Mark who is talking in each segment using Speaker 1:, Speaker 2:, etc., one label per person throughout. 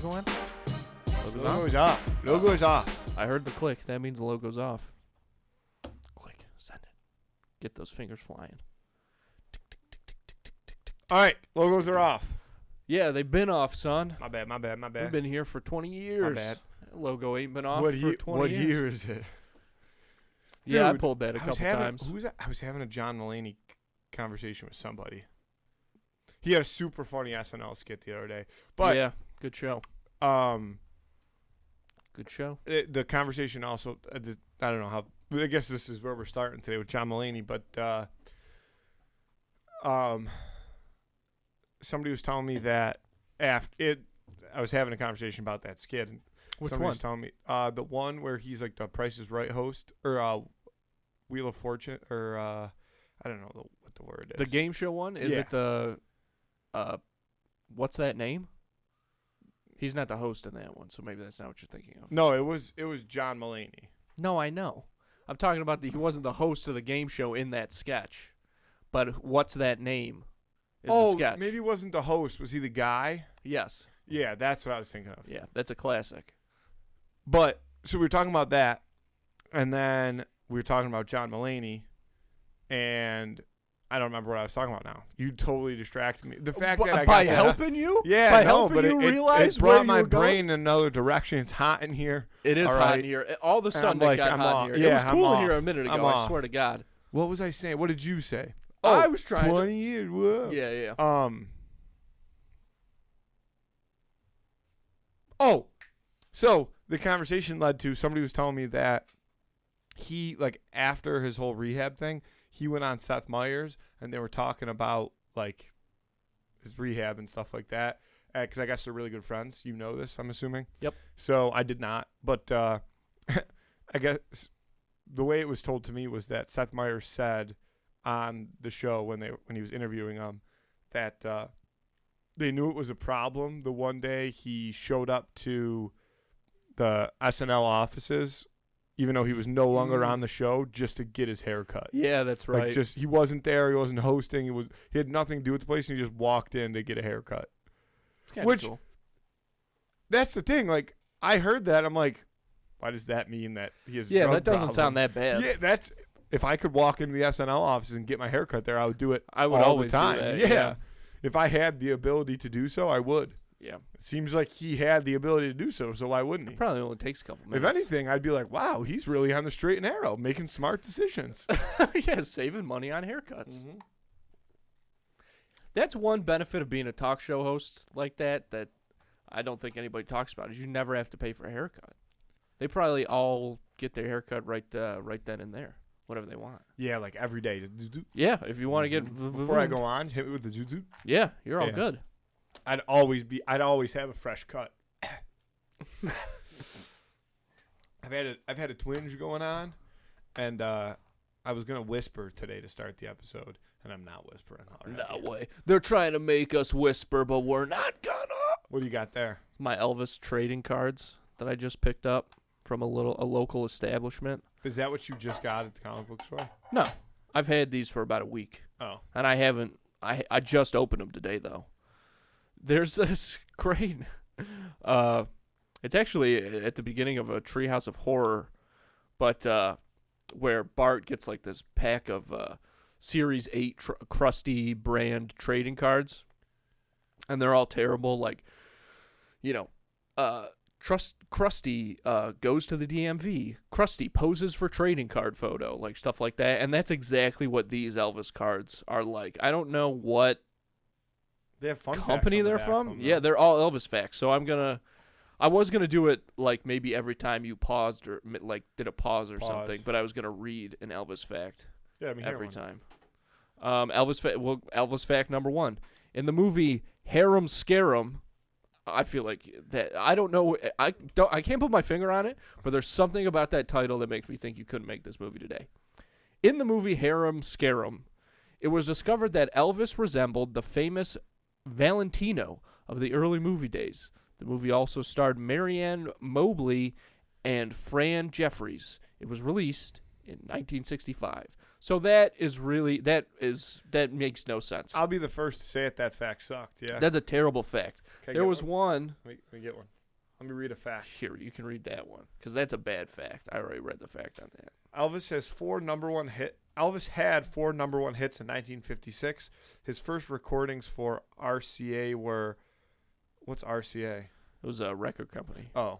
Speaker 1: logo on?
Speaker 2: Logo's off. Logo's off.
Speaker 1: I heard the click. That means the logo's off. Click. Send it. Get those fingers flying. Tick, tick, tick, tick, tick, tick, tick, tick.
Speaker 2: All right, logos are off.
Speaker 1: Yeah, they've been off, son.
Speaker 2: My bad.
Speaker 1: We've been here for 20 years.
Speaker 2: My bad.
Speaker 1: That logo ain't been off
Speaker 2: What
Speaker 1: for 20
Speaker 2: What
Speaker 1: years.
Speaker 2: year is it?
Speaker 1: Yeah, I
Speaker 2: Dude,
Speaker 1: pulled that a couple times.
Speaker 2: I was having a John Mulaney conversation with somebody. He had a super funny SNL skit the other day. But
Speaker 1: yeah, good show. Good show.
Speaker 2: The conversation also, I don't know how, I guess this is where we're starting today with John Mulaney, but somebody was telling me that I was having a conversation about that skit. And
Speaker 1: Which
Speaker 2: somebody
Speaker 1: one?
Speaker 2: was telling me the one where he's like the Price is Right host, or Wheel of Fortune, or I don't know what the word is.
Speaker 1: The game show one? Is it the, what's that name? He's not the host in that one, so maybe that's not what you're thinking of.
Speaker 2: No, it was John Mulaney.
Speaker 1: No, I know. I'm talking about he wasn't the host of the game show in that sketch. But what's that name? Is the sketch.
Speaker 2: Maybe he wasn't the host. Was he the guy?
Speaker 1: Yes.
Speaker 2: Yeah, that's what I was thinking of.
Speaker 1: Yeah, that's a classic.
Speaker 2: But, so we were talking about that, and then we were talking about John Mulaney, and I don't remember what I was talking about now. You totally distracted me. The fact that I
Speaker 1: by
Speaker 2: got
Speaker 1: helping you?
Speaker 2: Yeah,
Speaker 1: by
Speaker 2: no,
Speaker 1: helping
Speaker 2: but
Speaker 1: you
Speaker 2: it
Speaker 1: realize
Speaker 2: brought
Speaker 1: where
Speaker 2: my
Speaker 1: you were going?
Speaker 2: brain in another direction. It's hot in here.
Speaker 1: It is
Speaker 2: All
Speaker 1: hot
Speaker 2: right.
Speaker 1: in here. All of a sudden
Speaker 2: I'm like,
Speaker 1: it got
Speaker 2: I'm
Speaker 1: hot
Speaker 2: off.
Speaker 1: in here.
Speaker 2: Yeah,
Speaker 1: It was
Speaker 2: I'm
Speaker 1: cool in
Speaker 2: off.
Speaker 1: here a minute ago,
Speaker 2: I'm
Speaker 1: I
Speaker 2: off.
Speaker 1: swear to God.
Speaker 2: What was I saying? What did you say?
Speaker 1: I was trying
Speaker 2: 20 years. Whoa.
Speaker 1: Yeah.
Speaker 2: Oh, so the conversation led to somebody was telling me that he, like, after his whole rehab thing, he went on Seth Meyers, and they were talking about, like, his rehab and stuff like that. Because I guess they're really good friends. You know this, I'm assuming.
Speaker 1: Yep.
Speaker 2: So I did not. But I guess the way it was told to me was that Seth Meyers said on the show when he was interviewing him that they knew it was a problem the one day he showed up to the SNL offices, even though he was no longer on the show, just to get his hair cut.
Speaker 1: Yeah, that's right.
Speaker 2: Like, he wasn't there, he wasn't hosting, he had nothing to do with the place, and he just walked in to get a haircut. Which,
Speaker 1: cool.
Speaker 2: That's the thing. Like, I heard that, I'm like, why does that mean that he has?
Speaker 1: Yeah,
Speaker 2: drug
Speaker 1: that doesn't
Speaker 2: problem?
Speaker 1: sound that bad.
Speaker 2: Yeah, that's if I could walk into the SNL office and get my hair cut there, I would do it.
Speaker 1: I would
Speaker 2: all
Speaker 1: always
Speaker 2: the time.
Speaker 1: do that.
Speaker 2: Yeah, if I had the ability to do so, I would.
Speaker 1: Yeah.
Speaker 2: It seems like he had the ability to do so, so why wouldn't he?
Speaker 1: It probably only takes a couple minutes.
Speaker 2: If anything, I'd be like, wow, he's really on the straight and narrow, making smart decisions.
Speaker 1: Yeah, saving money on haircuts.
Speaker 2: Mm-hmm.
Speaker 1: That's one benefit of being a talk show host like that I don't think anybody talks about is you never have to pay for a haircut. They probably all get their haircut right then and there, whatever they want.
Speaker 2: Yeah, like every day.
Speaker 1: Yeah, if you want to get
Speaker 2: Before I go on, hit me with the zoot.
Speaker 1: Yeah, you're all
Speaker 2: Yeah.
Speaker 1: good.
Speaker 2: I'd always have a fresh cut. I've had a twinge going on, and I was gonna whisper today to start the episode, and I'm not whispering.
Speaker 1: No way. They're trying to make us whisper, but we're not gonna.
Speaker 2: What do you got there?
Speaker 1: My Elvis trading cards that I just picked up from a local establishment.
Speaker 2: Is that what you just got at the comic book store?
Speaker 1: No, I've had these for about a week.
Speaker 2: Oh,
Speaker 1: And I haven't. I just opened them today though. There's this great. It's actually at the beginning of a Treehouse of Horror, but where Bart gets like this pack of Series 8 Krusty brand trading cards, and they're all terrible. Like, Krusty goes to the DMV. Krusty poses for trading card photo, like stuff like that. And that's exactly what these Elvis cards are like. I don't know what
Speaker 2: they have fun
Speaker 1: company they're from. Yeah, they're all Elvis facts. So I was gonna do it like maybe every time you paused or like did a pause or something, but I was gonna read an Elvis fact every time. Elvis fact number 1 in the movie Harem Scarum. I feel like that. I don't know. I can't put my finger on it, but there's something about that title that makes me think you couldn't make this movie today. In the movie Harem Scarum, it was discovered that Elvis resembled the famous Valentino of the early movie days. The movie also starred Marianne Mobley and Fran Jeffries. It was released in 1965. So that makes no sense.
Speaker 2: I'll be the first to say it. That fact sucked. Yeah.
Speaker 1: That's a terrible fact.
Speaker 2: Can I
Speaker 1: There
Speaker 2: get
Speaker 1: was one.
Speaker 2: Let me get one. Let me read a fact.
Speaker 1: Here, you can read that one because that's a bad fact. I already read the fact on that.
Speaker 2: Elvis had 4 number one hits in 1956. His first recordings for RCA were, what's RCA?
Speaker 1: It was a record company.
Speaker 2: Oh,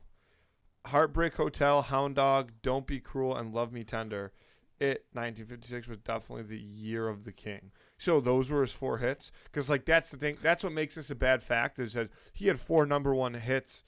Speaker 2: Heartbreak Hotel, Hound Dog, Don't Be Cruel, and Love Me Tender. 1956 was definitely the year of the king. So those were his 4 hits. Because like that's the thing. That's what makes this a bad fact. Is that he had 4 number one hits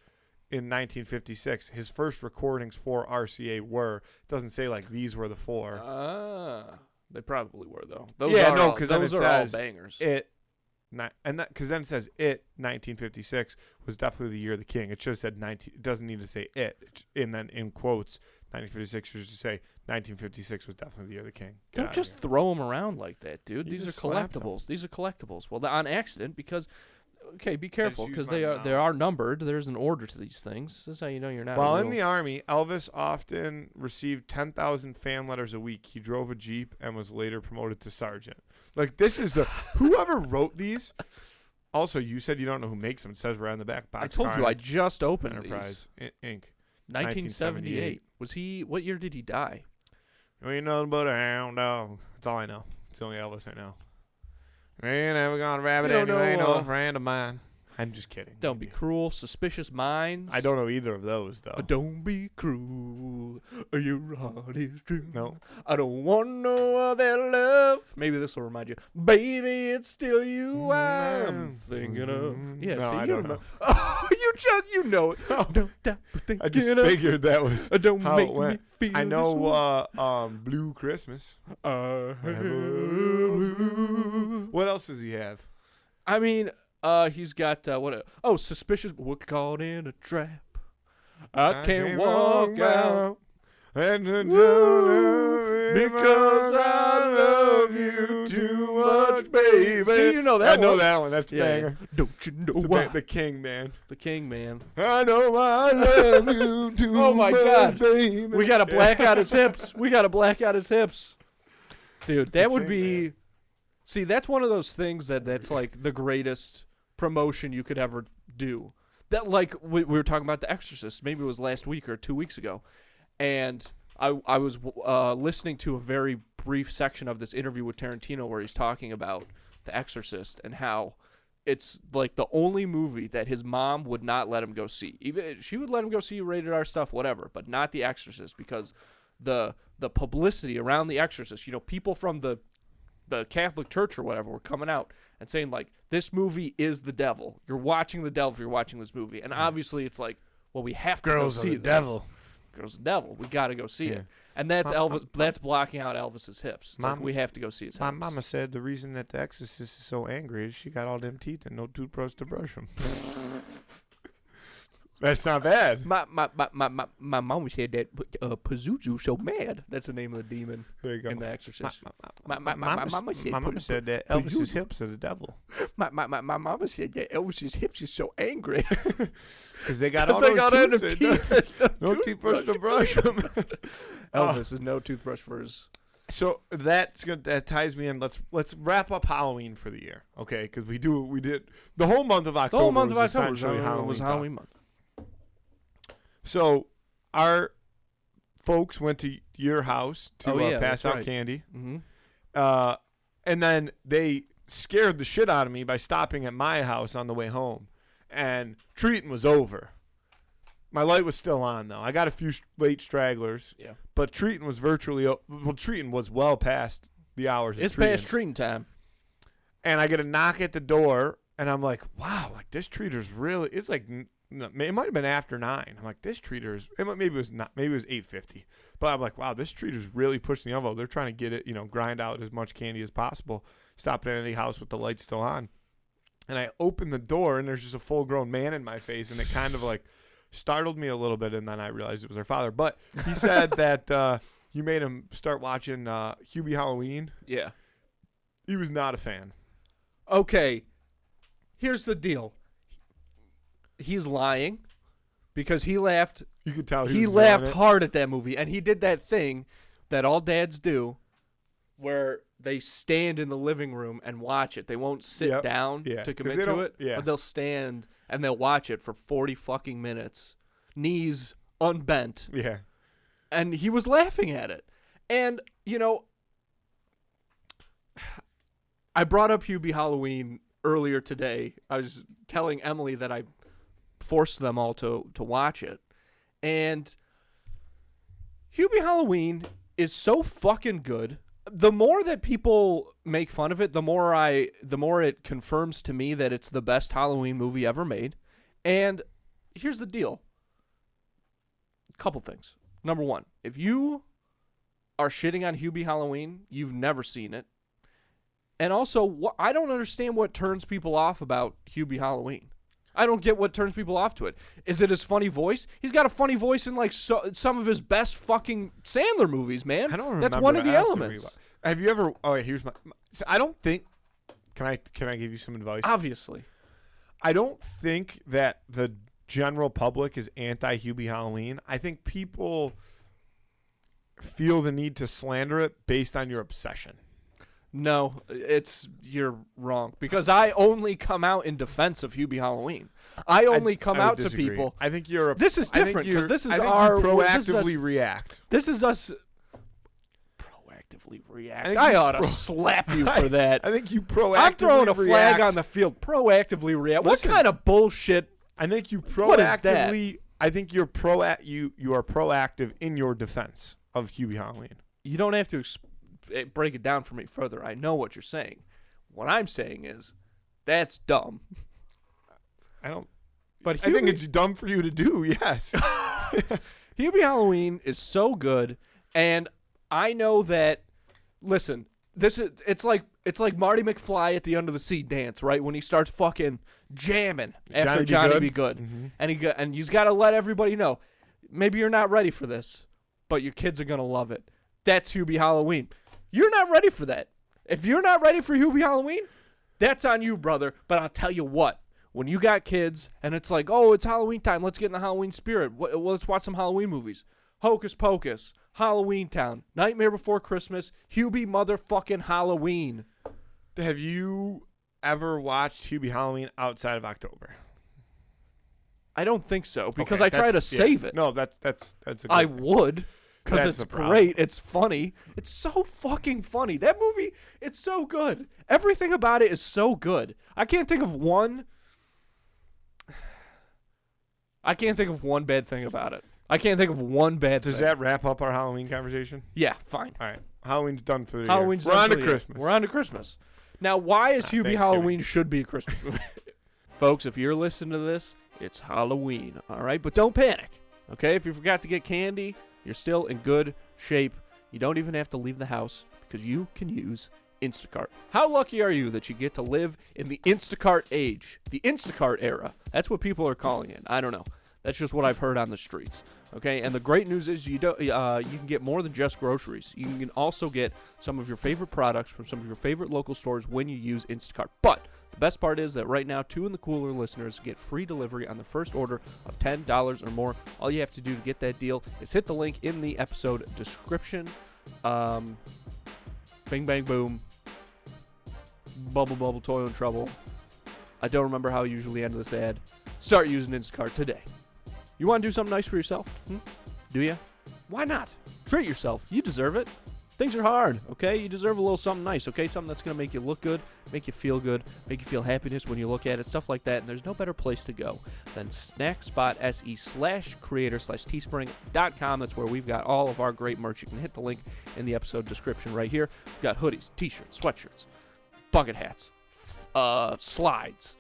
Speaker 2: in 1956. His first recordings for RCA were. It doesn't say like these were the 4.
Speaker 1: They probably were though.
Speaker 2: Because
Speaker 1: those are all bangers.
Speaker 2: Because then it says 1956 was definitely the year of the king. It should have said 19. It doesn't need to say it, and then in quotes 1956 should just say 1956 was definitely the year of the king.
Speaker 1: Don't just throw them around like that, dude.
Speaker 2: You
Speaker 1: These are
Speaker 2: just slapped
Speaker 1: collectibles. These are collectibles. Well, they're on accident because. Okay, be careful
Speaker 2: use
Speaker 1: because
Speaker 2: my
Speaker 1: they are numbered. There's an order to these things. This is how you know you're not.
Speaker 2: While in the Army, Elvis often received 10,000 fan letters a week. He drove a Jeep and was later promoted to sergeant. Like, this is whoever wrote these. Also, you said you don't know who makes them. It says right on the back.
Speaker 1: I told you I just opened
Speaker 2: Enterprise Inc.
Speaker 1: 1978. Was he? What year did he die?
Speaker 2: You ain't nothing but a hound dog. That's all I know. It's the only Elvis I know. Ain't never gonna rabbit anyway, no friend of mine. I'm just kidding.
Speaker 1: Don't be cruel, suspicious minds.
Speaker 2: I don't know either of those, though.
Speaker 1: Don't be cruel, your heart is true.
Speaker 2: No.
Speaker 1: I don't want no other love. Maybe this will remind you. Baby, it's still you I'm thinking of. Yeah,
Speaker 2: no,
Speaker 1: see,
Speaker 2: I don't know.
Speaker 1: Oh, you know it.
Speaker 2: Oh.
Speaker 1: Don't stop thinking
Speaker 2: I just figured that was
Speaker 1: don't
Speaker 2: how
Speaker 1: make
Speaker 2: it went.
Speaker 1: me feel
Speaker 2: I know Blue Christmas. What else does he have?
Speaker 1: I mean, he's got suspicious. We're caught in a trap. I can't walk out
Speaker 2: and
Speaker 1: because I love you too much, baby. See, you know that
Speaker 2: I know
Speaker 1: one.
Speaker 2: that one. That's a banger.
Speaker 1: Don't you know
Speaker 2: It's
Speaker 1: why?
Speaker 2: the King, man.
Speaker 1: The King, man.
Speaker 2: I know I love you too
Speaker 1: Oh my
Speaker 2: much,
Speaker 1: God.
Speaker 2: baby.
Speaker 1: We gotta black out his hips. Dude, that would
Speaker 2: King,
Speaker 1: be.
Speaker 2: man.
Speaker 1: See, that's one of those things that's like the greatest promotion you could ever do. That like we were talking about The Exorcist. Maybe it was last week or 2 weeks ago, and I was listening to a very brief section of this interview with Tarantino where he's talking about The Exorcist and how it's like the only movie that his mom would not let him go see. Even she would let him go see rated R stuff, whatever, but not The Exorcist because the publicity around The Exorcist. You know, people from the Catholic Church or whatever were coming out and saying like, this movie is the devil. You're watching the devil if you're watching this movie. And obviously it's like, well, we have to go see this.
Speaker 2: Devil.
Speaker 1: Girls of the devil. We got to go see
Speaker 2: Yeah.
Speaker 1: it. And that's Elvis. That's blocking out Elvis's hips. It's like we have to go see his hips.
Speaker 2: My mama said the reason that the Exorcist is so angry is she got all them teeth and no toothbrush to brush them. That's not bad.
Speaker 1: My mom said that Pazuzu so mad. That's the name of the demon
Speaker 2: There you go.
Speaker 1: in The Exorcist.
Speaker 2: My mama said that Elvis's hips are the devil.
Speaker 1: My mama said that Elvis's hips is so angry.
Speaker 2: Because they got all those teeth. No toothbrush to brush them.
Speaker 1: Elvis is no toothbrush for his.
Speaker 2: So that ties me in. Let's wrap up Halloween for the year, okay? Because we did the whole month of October.
Speaker 1: The whole month of October
Speaker 2: was
Speaker 1: Halloween month.
Speaker 2: So our folks went to your house to pass out
Speaker 1: right.
Speaker 2: candy,
Speaker 1: Mm-hmm.
Speaker 2: and then they scared the shit out of me by stopping at my house on the way home, and treating was over. My light was still on though. I got a few late stragglers.
Speaker 1: Yeah.
Speaker 2: But treating was treating was well past the hours.
Speaker 1: It's
Speaker 2: of treating.
Speaker 1: past treating time.
Speaker 2: And I get a knock at the door, and I'm like, wow, like this treater's really. It's like it might have been after 9. I'm like, this treater's. Maybe it was not. Maybe it was 8:50. But I'm like, wow, this treater's really pushing the envelope. They're trying to get it, grind out as much candy as possible. Stopped at any house with the lights still on, and I open the door, and there's just a full-grown man in my face, and it kind of like startled me a little bit, and then I realized it was her father. But he said that you made him start watching Hubie Halloween.
Speaker 1: Yeah.
Speaker 2: He was not a fan.
Speaker 1: Okay. Here's the deal. He's lying because he laughed.
Speaker 2: You could tell
Speaker 1: He laughed hard at that movie, and he did that thing that all dads do where they stand in the living room and watch it. They won't sit down to commit to it, but they'll stand and they'll watch it for 40 fucking minutes, knees unbent.
Speaker 2: Yeah.
Speaker 1: And he was laughing at it. And, you know, I brought up Hubie Halloween earlier today. I was telling Emily that I forced them all to watch it. And Hubie Halloween is so fucking good. The more that people make fun of it, the more it confirms to me that it's the best Halloween movie ever made. And here's the deal. A couple things. Number one, if you are shitting on Hubie Halloween, you've never seen it. And also, I don't understand what turns people off about Hubie Halloween. I don't get what turns people off to it. Is it his funny voice? He's got a funny voice in like some of his best fucking Sandler movies, man.
Speaker 2: I don't remember.
Speaker 1: That's one of the elements.
Speaker 2: Have you ever? Oh, here's my. So I don't think. Can I give you some advice?
Speaker 1: Obviously.
Speaker 2: I don't think that the general public is anti Hubie Halloween. I think people feel the need to slander it based on your obsession.
Speaker 1: No, you're wrong. Because I only come out in defense of Hubie Halloween. I only come out to people.
Speaker 2: I think
Speaker 1: this is different because this is
Speaker 2: I think
Speaker 1: our
Speaker 2: you proactively react.
Speaker 1: This is us. Proactively react. I ought to slap you for that.
Speaker 2: I think you proactively.
Speaker 1: I'm throwing a flag on the field. Proactively react.
Speaker 2: Listen,
Speaker 1: what kind of bullshit?
Speaker 2: I think you proactively.
Speaker 1: What is that?
Speaker 2: I think you're you are proactive in your defense of Hubie Halloween.
Speaker 1: You don't have to break it down for me further. I know what you're saying. What I'm saying is, that's dumb.
Speaker 2: I don't.
Speaker 1: But
Speaker 2: I think it's dumb for you to do. Yes.
Speaker 1: Hubie Halloween is so good, and I know that. Listen, it's like Marty McFly at the Under the Sea dance, right? When he starts fucking jamming after Johnny Be Good, mm-hmm. and you've got to let everybody know. Maybe you're not ready for this, but your kids are gonna love it. That's Hubie Halloween. You're not ready for that. If you're not ready for Hubie Halloween, that's on you, brother. But I'll tell you what. When you got kids and it's like, oh, it's Halloween time. Let's get in the Halloween spirit. Let's watch some Halloween movies. Hocus Pocus, Halloween Town, Nightmare Before Christmas, Hubie motherfucking Halloween.
Speaker 2: Have you ever watched Hubie Halloween outside of October?
Speaker 1: I don't think so because I try to save it.
Speaker 2: No, that's a good
Speaker 1: I
Speaker 2: thing.
Speaker 1: Would. Because it's great. It's funny. It's so fucking funny. That movie, it's so good. Everything about it is so good. I can't think of one bad thing about it. I can't think of one bad thing.
Speaker 2: Does that wrap up our Halloween conversation?
Speaker 1: Yeah, fine.
Speaker 2: All right. Halloween's done for the
Speaker 1: Halloween's
Speaker 2: year.
Speaker 1: We're on to
Speaker 2: Christmas.
Speaker 1: We're on to Christmas. Now, why is Hubie Halloween should be a Christmas movie? Folks, if you're listening to this, it's Halloween, all right? But don't panic, okay? If you forgot to get candy, you're still in good shape. You don't even have to leave the house because you can use Instacart. How lucky are you that you get to live in the Instacart age, the Instacart era? That's what people are calling it. I don't know. That's just what I've heard on the streets. Okay, and the great news is you can get more than just groceries. You can also get some of your favorite products from some of your favorite local stores when you use Instacart. But the best part is that right now, 2 in the Cooler listeners get free delivery on the first order of $10 or more. All you have to do to get that deal is hit the link in the episode description. Bing, bang, boom. Bubble, bubble, toil and trouble. I don't remember how I usually end this ad. Start using Instacart today. You want to do something nice for yourself? Do you? Why not? Treat yourself. You deserve it. Things are hard, okay? You deserve a little something nice, okay? Something that's going to make you look good, make you feel good, make you feel happiness when you look at it, stuff like that. And there's no better place to go than snackspot.se/creator/teespring.com. That's where we've got all of our great merch. You can hit the link in the episode description right here. We've got hoodies, t-shirts, sweatshirts, bucket hats, slides,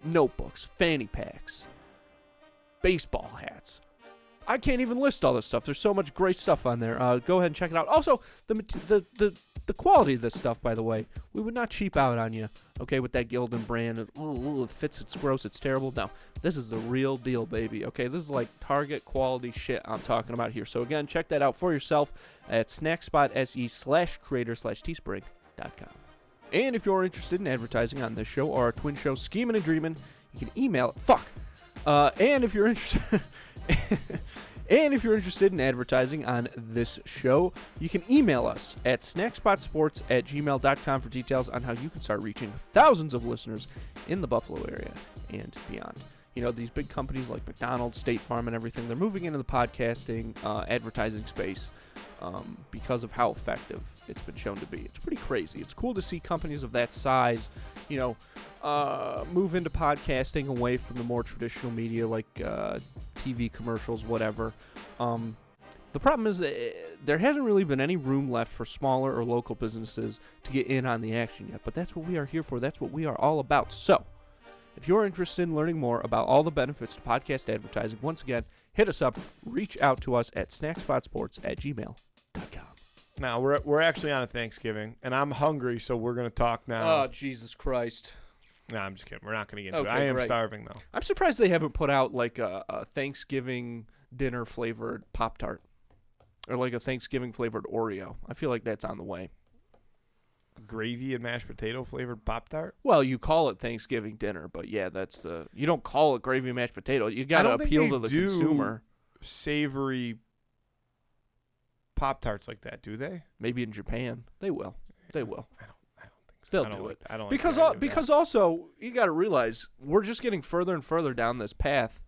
Speaker 1: notebooks, fanny packs, baseball hats. I can't even list all this stuff. There's so much great stuff on there. Go ahead and check it out. Also, the quality of this stuff, by the way, we would not cheap out on you, okay, with that Gildan brand. It fits, it's gross, it's terrible. No, this is the real deal, baby, okay? This is like Target quality shit I'm talking about here. So, again, check that out for yourself at snackspot.se/creator/teespring.com. And if you're interested in advertising on this show or our twin show, Schemin' and Dreamin', you can email it. And if you're interested... And if you're interested in advertising on this show, you can email us at snackspotsports@gmail.com for details on how you can start reaching thousands of listeners in the Buffalo area and beyond. You know, these big companies like McDonald's, State Farm, and everything, they're moving into the podcasting advertising space because of how effective it's been shown to be. It's pretty crazy. It's cool to see companies of that size, you know, move into podcasting away from the more traditional media like TV commercials, whatever. The problem is there hasn't really been any room left for smaller or local businesses to get in on the action yet, but that's what we are here for. That's what we are all about. So, if you're interested in learning more about all the benefits to podcast advertising, once again, hit us up. Reach out to us at snackspotsports@gmail.com.
Speaker 2: Now, we're actually on a Thanksgiving, and I'm hungry, so we're going to talk now.
Speaker 1: Oh, Jesus Christ.
Speaker 2: No, I'm just kidding. We're not going to get into it.
Speaker 1: Okay,
Speaker 2: I am
Speaker 1: right.
Speaker 2: starving, though.
Speaker 1: I'm surprised they haven't put out like a Thanksgiving dinner flavored Pop-Tart or like a Thanksgiving flavored Oreo. I feel like that's on the way.
Speaker 2: Gravy and mashed potato flavored Pop-Tart?
Speaker 1: Well, you call it Thanksgiving dinner, but yeah, you don't call it gravy and mashed potato. You got to appeal to the consumer.
Speaker 2: Savory Pop-Tarts like that, do they?
Speaker 1: Maybe in Japan. They will. They will.
Speaker 2: I don't think so.
Speaker 1: They'll do it.
Speaker 2: I don't
Speaker 1: Because also, you got to realize, we're just getting further and further down this path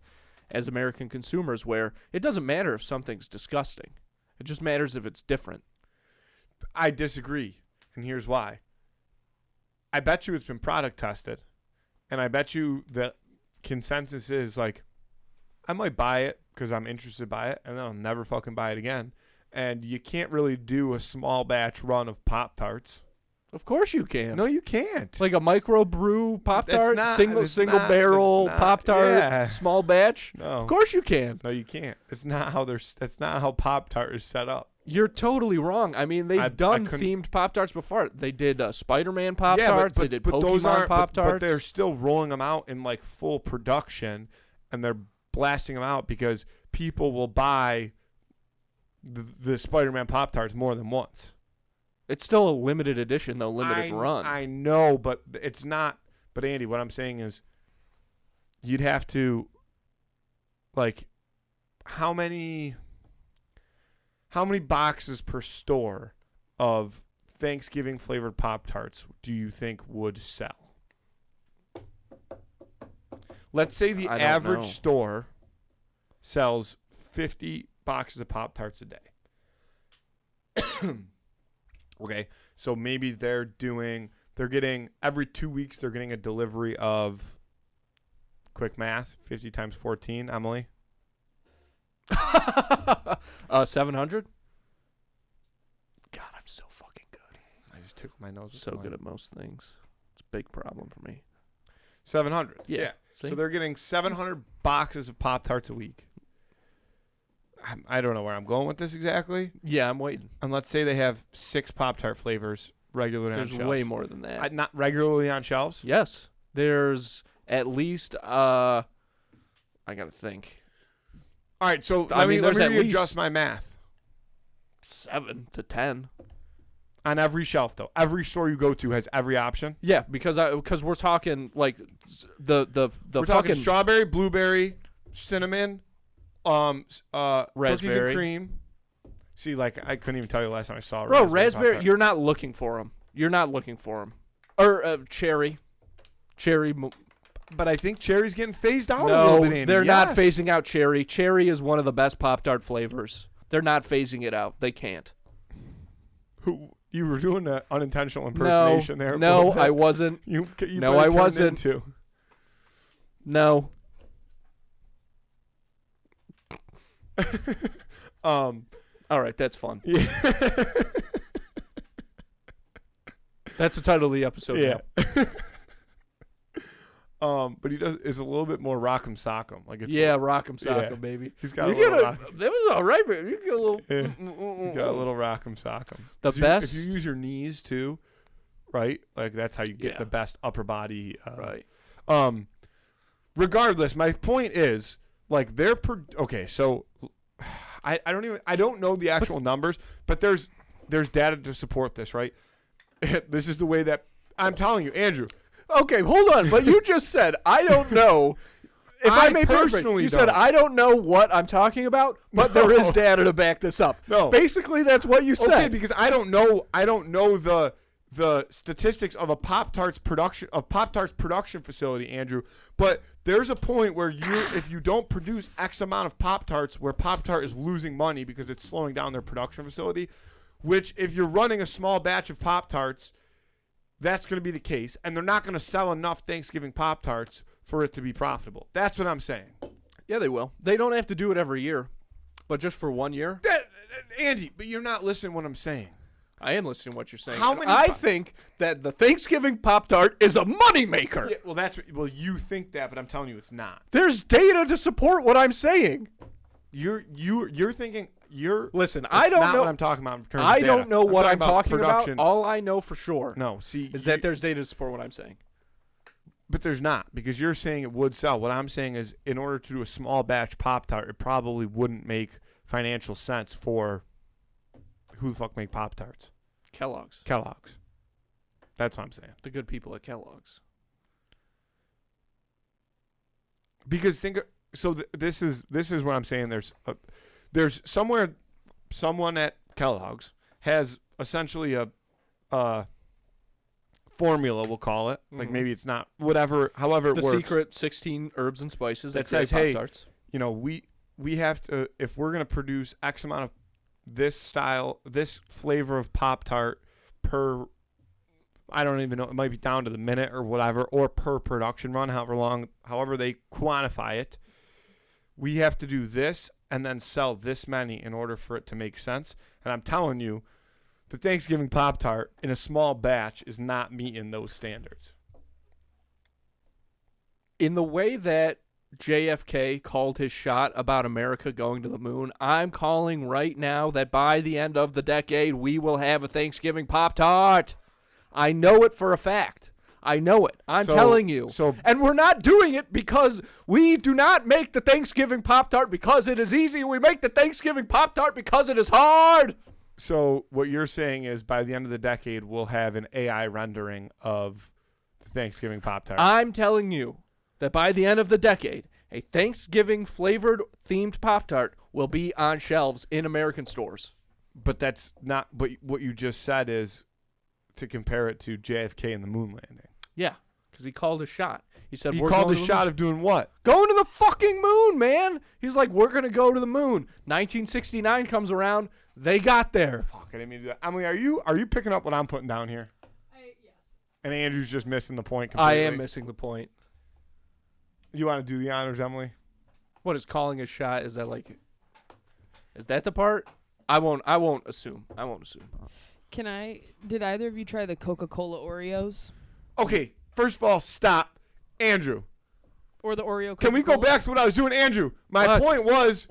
Speaker 1: as American consumers where it doesn't matter if something's disgusting. It just matters if it's different.
Speaker 2: I disagree, and here's why. I bet you it's been product tested, and I bet you the consensus is like, I might buy it because I'm interested by it, and then I'll never fucking buy it again. And you can't really do a small batch run of Pop-Tarts.
Speaker 1: Of course you can.
Speaker 2: No, you can't.
Speaker 1: Like a microbrew Pop-Tart,
Speaker 2: That's
Speaker 1: single
Speaker 2: not-
Speaker 1: barrel
Speaker 2: that's not-
Speaker 1: Pop-Tart,
Speaker 2: yeah.
Speaker 1: small batch.
Speaker 2: No.
Speaker 1: Of course you can.
Speaker 2: No, you can't. That's not how Pop-Tart is set up.
Speaker 1: You're totally wrong. I mean, they've done themed Pop-Tarts before. They did Spider-Man Pop-Tarts. They did Pokemon Pop-Tarts.
Speaker 2: But they're still rolling them out in like full production, and they're blasting them out because people will buy the Spider-Man Pop-Tarts more than once.
Speaker 1: It's still a limited edition, though, limited run.
Speaker 2: I know, but it's not. But Andy, what I'm saying is, you'd have to, like, how many boxes per store of Thanksgiving flavored Pop-Tarts do you think would sell? Let's say the average store sells 50 boxes of Pop-Tarts a day. Okay, so maybe they're getting every 2 weeks they're getting a delivery of, quick math, 50 times 14, Emily.
Speaker 1: 700? God, I'm so fucking good.
Speaker 2: I just took my nose.
Speaker 1: So good at most things. It's a big problem for me.
Speaker 2: 700.
Speaker 1: Yeah.
Speaker 2: So they're getting 700 boxes of Pop-Tarts a week. I don't know where I'm going with this exactly.
Speaker 1: Yeah, I'm waiting.
Speaker 2: And let's say they have 6 Pop-Tart flavors regularly on shelves.
Speaker 1: There's way more than that.
Speaker 2: Not regularly on shelves?
Speaker 1: Yes. There's at least, I got to think.
Speaker 2: All right, so
Speaker 1: I mean,
Speaker 2: let
Speaker 1: there's
Speaker 2: me
Speaker 1: at
Speaker 2: readjust
Speaker 1: least
Speaker 2: my math.
Speaker 1: 7 to 10.
Speaker 2: On every shelf, though. Every store you go to has every option.
Speaker 1: Yeah, because we're talking like the
Speaker 2: We're
Speaker 1: fucking
Speaker 2: talking strawberry, blueberry, cinnamon,
Speaker 1: raspberry,
Speaker 2: cookies and cream. See, like I couldn't even tell you the last time I saw a
Speaker 1: bro.
Speaker 2: raspberry.
Speaker 1: Raspberry, you're not looking for them. You're not looking for them. Or cherry.
Speaker 2: But I think cherry's getting phased out a
Speaker 1: No,
Speaker 2: little bit, Andy.
Speaker 1: they're not
Speaker 2: Yes.
Speaker 1: phasing out cherry. Cherry is one of the best Pop-Tart flavors. They're not phasing it out. They can't.
Speaker 2: You were doing an unintentional impersonation there.
Speaker 1: No, I wasn't.
Speaker 2: You
Speaker 1: No, I wasn't.
Speaker 2: Into.
Speaker 1: No. All right, that's fun.
Speaker 2: Yeah.
Speaker 1: That's the title of the episode.
Speaker 2: Yeah.
Speaker 1: Now.
Speaker 2: But he is a little bit more rock'em sock'em. Like it's
Speaker 1: Rock'em Sock'em,
Speaker 2: yeah.
Speaker 1: baby.
Speaker 2: He's got a little
Speaker 1: that was all right, baby. You get a little.
Speaker 2: Yeah. You got a little rock'em sock'em.
Speaker 1: The best.
Speaker 2: If you use your knees too, right? Like that's how you get
Speaker 1: Yeah.
Speaker 2: the best upper body.
Speaker 1: Right.
Speaker 2: Regardless, my point is like they're okay. So I don't know the actual numbers, but there's data to support this, right? This is the way that I'm telling you, Andrew.
Speaker 1: Okay, hold on. But you just said I don't know. if I may
Speaker 2: personally
Speaker 1: you said,
Speaker 2: don't.
Speaker 1: I don't know what I'm talking about, but there is data to back this up.
Speaker 2: No.
Speaker 1: Basically, that's what you said.
Speaker 2: Okay, because I don't know the statistics of a Pop-Tarts production facility, Andrew. But there's a point where if you don't produce X amount of Pop-Tarts, where Pop-Tart is losing money because it's slowing down their production facility, which if you're running a small batch of Pop-Tarts, that's going to be the case, and they're not going to sell enough Thanksgiving Pop-Tarts for it to be profitable. That's what I'm saying.
Speaker 1: Yeah, they will. They don't have to do it every year, but just for 1 year.
Speaker 2: Andy, but you're not listening to what I'm saying.
Speaker 1: I am listening to what you're saying.
Speaker 2: How many
Speaker 1: I think that the Thanksgiving Pop-Tart is a moneymaker.
Speaker 2: Yeah, well, you think that, but I'm telling you it's not.
Speaker 1: There's data to support what I'm saying.
Speaker 2: You're thinking
Speaker 1: Listen,
Speaker 2: that's
Speaker 1: I don't
Speaker 2: not
Speaker 1: know
Speaker 2: what I'm talking about in terms
Speaker 1: I
Speaker 2: of data.
Speaker 1: don't know what I'm talking about.
Speaker 2: production.
Speaker 1: All I know for sure
Speaker 2: No, see,
Speaker 1: is that there's data to support what I'm saying.
Speaker 2: but there's not, because you're saying it would sell. What I'm saying is, in order to do a small batch Pop-Tart, it probably wouldn't make financial sense for who the fuck make Pop-Tarts?
Speaker 1: Kellogg's.
Speaker 2: That's what I'm saying.
Speaker 1: The good people at Kellogg's.
Speaker 2: Because this is what I'm saying. There's someone at Kellogg's has essentially a formula, we'll call it. Like maybe it's not however it
Speaker 1: The
Speaker 2: works.
Speaker 1: secret 16 herbs and spices
Speaker 2: That
Speaker 1: create
Speaker 2: says, hey,
Speaker 1: Pop-Tarts.
Speaker 2: We have to, if we're gonna produce X amount of this flavor of Pop-Tart per, I don't even know, it might be down to the minute or whatever, or per production run, however they quantify it. We have to do this and then sell this many in order for it to make sense. And I'm telling you, the Thanksgiving Pop-Tart in a small batch is not meeting those standards.
Speaker 1: In the way that JFK called his shot about America going to the moon, I'm calling right now that by the end of the decade, we will have a Thanksgiving Pop-Tart. I know it for a fact. I know it. I'm telling you. And we're not doing it because we do not make the Thanksgiving Pop-Tart because it is easy. We make the Thanksgiving Pop-Tart because it is hard.
Speaker 2: So what you're saying is by the end of the decade, we'll have an AI rendering of the Thanksgiving Pop-Tart.
Speaker 1: I'm telling you that by the end of the decade, a Thanksgiving flavored themed Pop-Tart will be on shelves in American stores.
Speaker 2: But that's not, but what you just said is to compare it to JFK and the moon landing.
Speaker 1: Yeah, because he called a shot. He said,
Speaker 2: He
Speaker 1: we're
Speaker 2: called
Speaker 1: going
Speaker 2: a
Speaker 1: to
Speaker 2: shot of doing what?
Speaker 1: Going to the fucking moon, man. He's like, we're going to go to the moon. 1969 comes around. They got there.
Speaker 2: Fuck, I didn't mean to do that. Emily, are you picking up what I'm putting down here?
Speaker 3: Yes.
Speaker 2: And Andrew's just missing the point completely.
Speaker 1: I am missing the point.
Speaker 2: You want to do the honors, Emily?
Speaker 1: What is calling a shot? Is that the part? I won't assume.
Speaker 3: Did either of you try the Coca-Cola Oreos?
Speaker 2: Okay, first of all, stop. Andrew.
Speaker 3: Or the Oreo Coca-Cola?
Speaker 2: Can we go back to what I was doing, Andrew? My point was,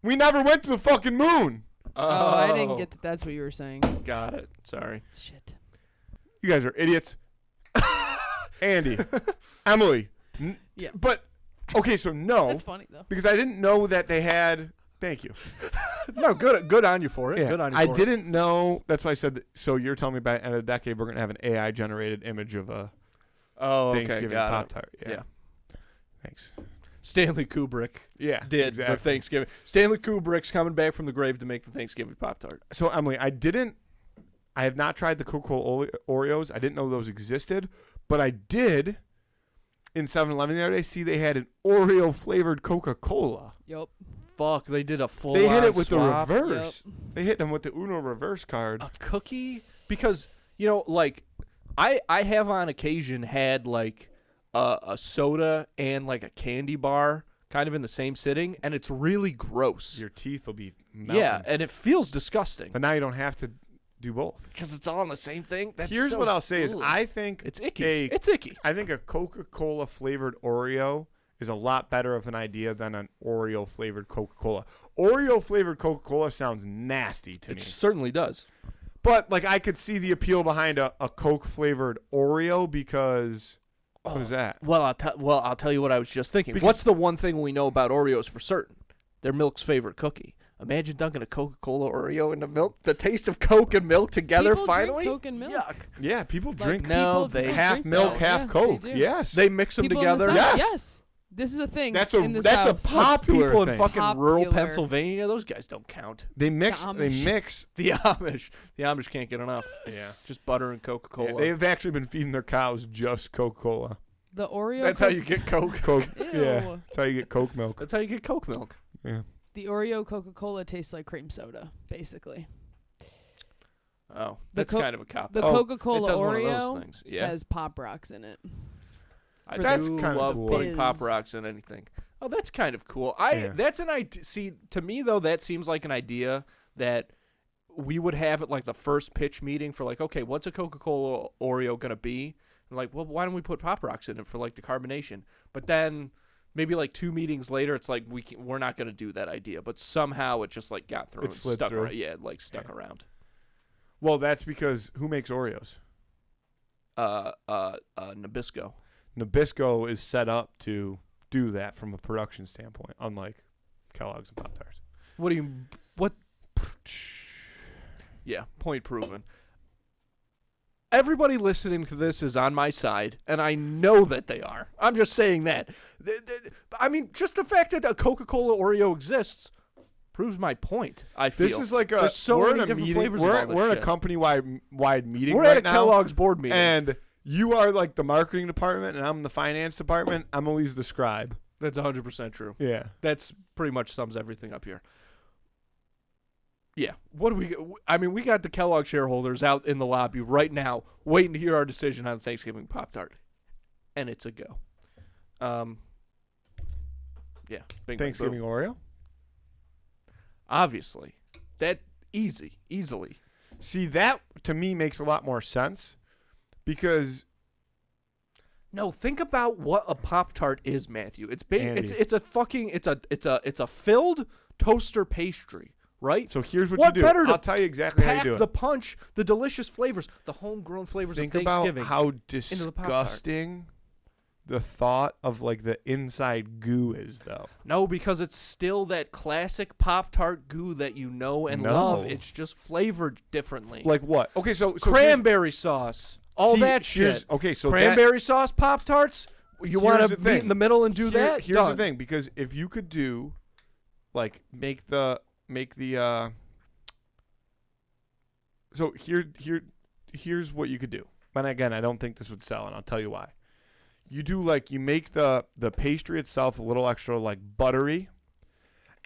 Speaker 2: we never went to the fucking moon.
Speaker 3: Oh, I didn't get that. That's what you were saying.
Speaker 1: Got it. Sorry.
Speaker 3: Shit.
Speaker 2: You guys are idiots. Andy. Emily.
Speaker 3: Yeah.
Speaker 2: But, okay, so no.
Speaker 3: That's funny, though.
Speaker 2: Because I didn't know that they had, thank you.
Speaker 1: No, good on you for it.
Speaker 2: Yeah,
Speaker 1: Good on you
Speaker 2: I
Speaker 1: for it.
Speaker 2: didn't know. That's why I said, so you're telling me by the end of the decade, we're going to have an AI-generated image of a Thanksgiving Pop-Tart.
Speaker 1: Yeah.
Speaker 2: Thanks.
Speaker 1: Stanley Kubrick did the Thanksgiving. Stanley Kubrick's coming back from the grave to make the Thanksgiving Pop-Tart.
Speaker 2: So, Emily, I have not tried the Coca-Cola Oreos. I didn't know those existed, but I did in 7-Eleven the other day see they had an Oreo-flavored Coca-Cola.
Speaker 3: Yup.
Speaker 1: Fuck, they did a full
Speaker 2: They hit it with
Speaker 1: swap.
Speaker 2: the reverse. Yep. They hit them with the Uno reverse card.
Speaker 1: A cookie? Because, I have on occasion had, a soda and, a candy bar kind of in the same sitting, and it's really gross.
Speaker 2: Your teeth will be melting.
Speaker 1: Yeah, and it feels disgusting.
Speaker 2: But now you don't have to do both.
Speaker 1: Because it's all in the same thing?
Speaker 2: Here's what I'll say is I think
Speaker 1: it's icky. It's icky.
Speaker 2: I think a Coca-Cola flavored Oreo is a lot better of an idea than an Oreo flavored Coca-Cola. Oreo flavored Coca-Cola sounds nasty to me.
Speaker 1: It certainly does.
Speaker 2: But I could see the appeal behind a Coke flavored Oreo because what is that?
Speaker 1: Well, I'll tell you what I was just thinking. What's the one thing we know about Oreos for certain? They're milk's favorite cookie. Imagine dunking a Coca-Cola Oreo into milk. The taste of Coke and milk together.
Speaker 3: People
Speaker 1: finally.
Speaker 3: drink Coke and milk.
Speaker 1: Yuck.
Speaker 2: Yeah, people drink
Speaker 1: No,
Speaker 3: people
Speaker 1: they
Speaker 3: drink
Speaker 2: half
Speaker 3: that.
Speaker 2: milk, half
Speaker 3: Yeah,
Speaker 2: Coke.
Speaker 3: they do.
Speaker 2: Yes.
Speaker 1: They mix them
Speaker 3: People in the
Speaker 1: together.
Speaker 3: South,
Speaker 2: Yes.
Speaker 3: yes. This is a thing
Speaker 2: That's
Speaker 3: in the
Speaker 2: a
Speaker 3: South.
Speaker 2: popular
Speaker 1: People in
Speaker 2: thing.
Speaker 1: fucking rural
Speaker 3: Popular.
Speaker 1: Pennsylvania, those guys don't count.
Speaker 2: They mix. They
Speaker 3: Amish.
Speaker 2: mix.
Speaker 1: The Amish can't get enough.
Speaker 2: Yeah.
Speaker 1: Just butter and Coca-Cola.
Speaker 2: Yeah, they've actually been feeding their cows just Coca-Cola.
Speaker 3: The Oreo.
Speaker 1: That's how you get Coke.
Speaker 2: Coke.
Speaker 3: Ew.
Speaker 2: Yeah. That's how you get Coke milk.
Speaker 1: That's how you get Coke milk.
Speaker 2: Yeah.
Speaker 3: The Oreo Coca-Cola tastes like cream soda, basically.
Speaker 1: Oh,
Speaker 3: The
Speaker 1: that's kind of a cop.
Speaker 3: The
Speaker 1: out.
Speaker 3: Coca-Cola
Speaker 1: It does one of
Speaker 3: Oreo
Speaker 1: those things. Yeah.
Speaker 3: has Pop Rocks in it.
Speaker 1: I
Speaker 2: That's
Speaker 1: do
Speaker 2: kinda
Speaker 1: love
Speaker 2: cool.
Speaker 1: putting Pop
Speaker 3: Fizz.
Speaker 1: Rocks in anything. Oh, that's kind of cool.
Speaker 2: Yeah.
Speaker 1: That's an idea. See, to me though, that seems like an idea that we would have at like the first pitch meeting for like, okay, what's a Coca-Cola Oreo gonna be? And like, well, why don't we put Pop Rocks in it for like the carbonation? But then maybe like 2 meetings later, it's like we're not gonna do that idea. But somehow it just like got through
Speaker 2: It
Speaker 1: and
Speaker 2: slid
Speaker 1: stuck
Speaker 2: through.
Speaker 1: around. Yeah, it, like stuck around.
Speaker 2: Well, that's because who makes Oreos?
Speaker 1: Nabisco.
Speaker 2: Nabisco is set up to do that from a production standpoint, unlike Kellogg's and Pop-Tarts.
Speaker 1: What? Yeah, point proven. Everybody listening to this is on my side, and I know that they are. I'm just saying that. I mean, just the fact that a Coca-Cola Oreo exists proves my point, I feel.
Speaker 2: This is like a
Speaker 1: There's so
Speaker 2: we're
Speaker 1: many
Speaker 2: in a
Speaker 1: different
Speaker 2: meeting.
Speaker 1: flavors of
Speaker 2: We're
Speaker 1: all this
Speaker 2: in a
Speaker 1: shit.
Speaker 2: company-wide meeting
Speaker 1: We're
Speaker 2: right
Speaker 1: at a
Speaker 2: now,
Speaker 1: Kellogg's board meeting.
Speaker 2: and you are like the marketing department, and I'm the finance department. Emily's the scribe.
Speaker 1: That's 100% true.
Speaker 2: Yeah.
Speaker 1: That's pretty much sums everything up here. Yeah. What do we? I mean, we got the Kellogg shareholders out in the lobby right now, waiting to hear our decision on Thanksgiving Pop-Tart, and it's a go. Yeah. Bing, bang,
Speaker 2: Thanksgiving
Speaker 1: boom.
Speaker 2: Oreo.
Speaker 1: Obviously, that easily.
Speaker 2: See, that to me makes a lot more sense because
Speaker 1: No, think about what a Pop-Tart is, Matthew. It's
Speaker 2: Andy.
Speaker 1: it's a fucking it's a filled toaster pastry, right?
Speaker 2: so here's what
Speaker 1: What
Speaker 2: you do.
Speaker 1: better to
Speaker 2: I'll tell you exactly how you
Speaker 1: Pack
Speaker 2: do it.
Speaker 1: the punch, the delicious flavors, the homegrown flavors
Speaker 2: Think
Speaker 1: of Thanksgiving.
Speaker 2: about how
Speaker 1: the Pop-Tart.
Speaker 2: disgusting the thought of like the inside goo is, though.
Speaker 1: No, because it's still that classic Pop-Tart goo that you know and
Speaker 2: No.
Speaker 1: love. It's just flavored differently.
Speaker 2: Like what? Okay, so
Speaker 1: cranberry sauce, all
Speaker 2: see,
Speaker 1: that
Speaker 2: here's-
Speaker 1: shit.
Speaker 2: Okay, so
Speaker 1: Cranberry sauce Pop-Tarts. You want
Speaker 2: Here's
Speaker 1: to
Speaker 2: the
Speaker 1: meet
Speaker 2: thing.
Speaker 1: in the middle and do that?
Speaker 2: Here's
Speaker 1: Done.
Speaker 2: the thing, because if you could do, like, make the. So here's what you could do. And again, I don't think this would sell, and I'll tell you why. You make the pastry itself a little extra like buttery,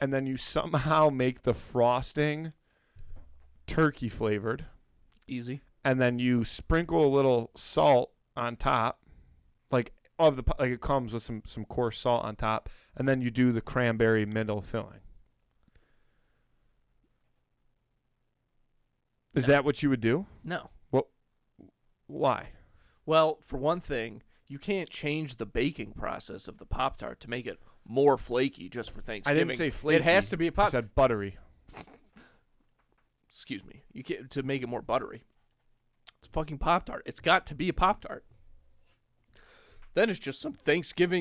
Speaker 2: and then you somehow make the frosting turkey flavored,
Speaker 1: Easy.
Speaker 2: and then you sprinkle a little salt on top, like it comes with some coarse salt on top, and then you do the cranberry middle filling. Is that what you would do?
Speaker 1: No.
Speaker 2: Why?
Speaker 1: Well, for one thing, you can't change the baking process of the Pop-Tart to make it more flaky just for
Speaker 2: I
Speaker 1: Thanksgiving.
Speaker 2: didn't say flaky.
Speaker 1: It has to be a
Speaker 2: I
Speaker 1: Pop.
Speaker 2: said buttery.
Speaker 1: Excuse me. You can't to make it more buttery. It's fucking Pop-Tart. It's got to be a Pop-Tart. Then it's just some